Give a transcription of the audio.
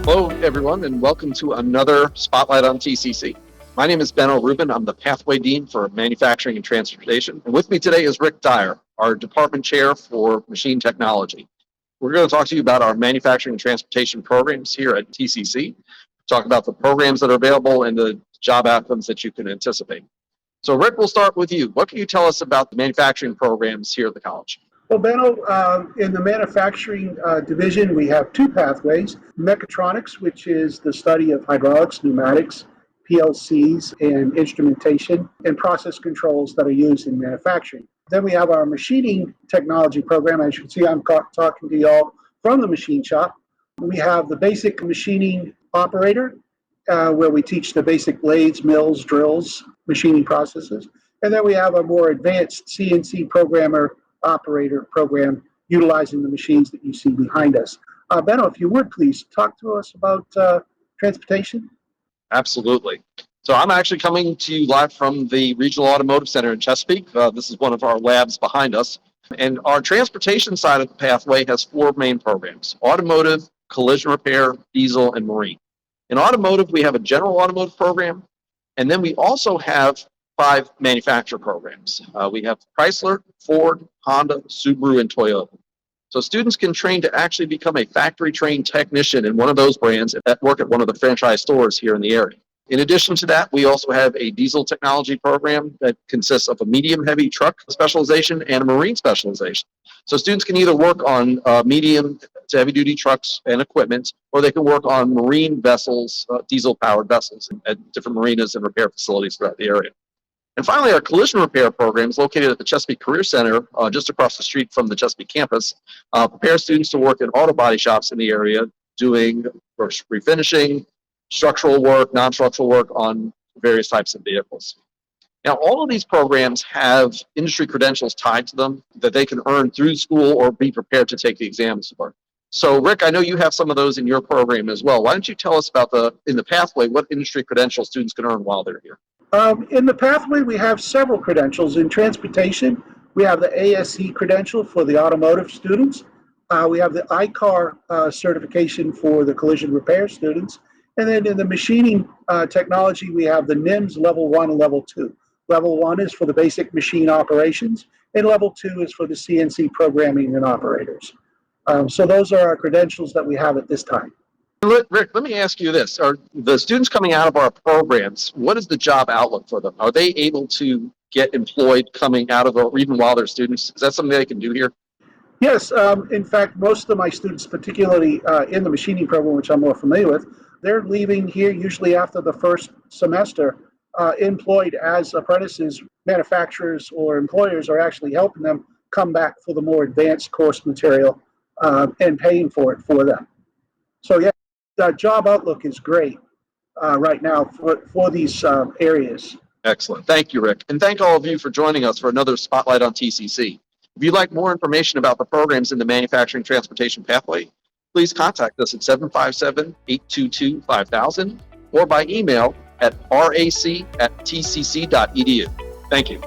Hello, everyone, and welcome to another Spotlight on TCC. My name is Beno Rubin. I'm the Pathway Dean for Manufacturing and Transportation. And with me today is Rick Dyer, our Department Chair for Machine Technology. We're going to talk to you about our manufacturing and transportation programs here at TCC, talk about the programs that are available and the job outcomes that you can anticipate. So, Rick, we'll start with you. What can you tell us about the manufacturing programs here at the college? Well, Beno, in the manufacturing division, we have two pathways. Mechatronics, which is the study of hydraulics, pneumatics, PLCs, and instrumentation, and process controls that are used in manufacturing. Then we have our machining technology program. As you can see, I'm talking to you all from the machine shop. We have the basic machining operator, where we teach the basic blades, mills, drills, machining processes. And then we have a more advanced CNC programmer operator program utilizing the machines that you see behind us. Beno, if you would please talk to us about transportation. Absolutely. So I'm actually coming to you live from the Regional Automotive Center in Chesapeake. This is one of our labs behind us. And our transportation side of the pathway has four main programs: automotive, collision repair, diesel, and marine. In automotive, we have a general automotive program, and then we also have 5 manufacturer programs. We have Chrysler, Ford, Honda, Subaru, and Toyota. So students can train to actually become a factory-trained technician in one of those brands that work at one of the franchise stores here in the area. In addition to that, we also have a diesel technology program that consists of a medium-heavy truck specialization and a marine specialization. So students can either work on medium to heavy-duty trucks and equipment, or they can work on marine vessels, diesel-powered vessels at different marinas and repair facilities throughout the area. And finally, our collision repair program is located at the Chesapeake Career Center, just across the street from the Chesapeake campus, prepares students to work in auto body shops in the area, doing refinishing, structural work, non-structural work on various types of vehicles. Now, all of these programs have industry credentials tied to them that they can earn through school or be prepared to take the exams for. So, Rick, I know you have some of those in your program as well. Why don't you tell us about in the pathway, what industry credentials students can earn while they're here? In the pathway, we have several credentials. In transportation, we have the ASE credential for the automotive students. We have the ICAR certification for the collision repair students. And then in the machining technology, we have the NIMS Level 1 and Level 2. Level 1 is for the basic machine operations, and Level 2 is for the CNC programming and operators. So those are our credentials that we have at this time. Rick, let me ask you this. Are the students coming out of our programs, what is the job outlook for them? Are they able to get employed coming out of or even while they're students? Is that something they can do here? Yes. In fact, most of my students, particularly in the machining program, which I'm more familiar with, they're leaving here usually after the first semester, employed as apprentices. Manufacturers or employers are actually helping them come back for the more advanced course material and paying for it for them. So, yeah. The job outlook is great right now for these areas. Excellent. Thank you, Rick. And thank all of you for joining us for another Spotlight on TCC. If you'd like more information about the programs in the manufacturing transportation pathway, please contact us at 757-822-5000 or by email at rac@tcc.edu. Thank you.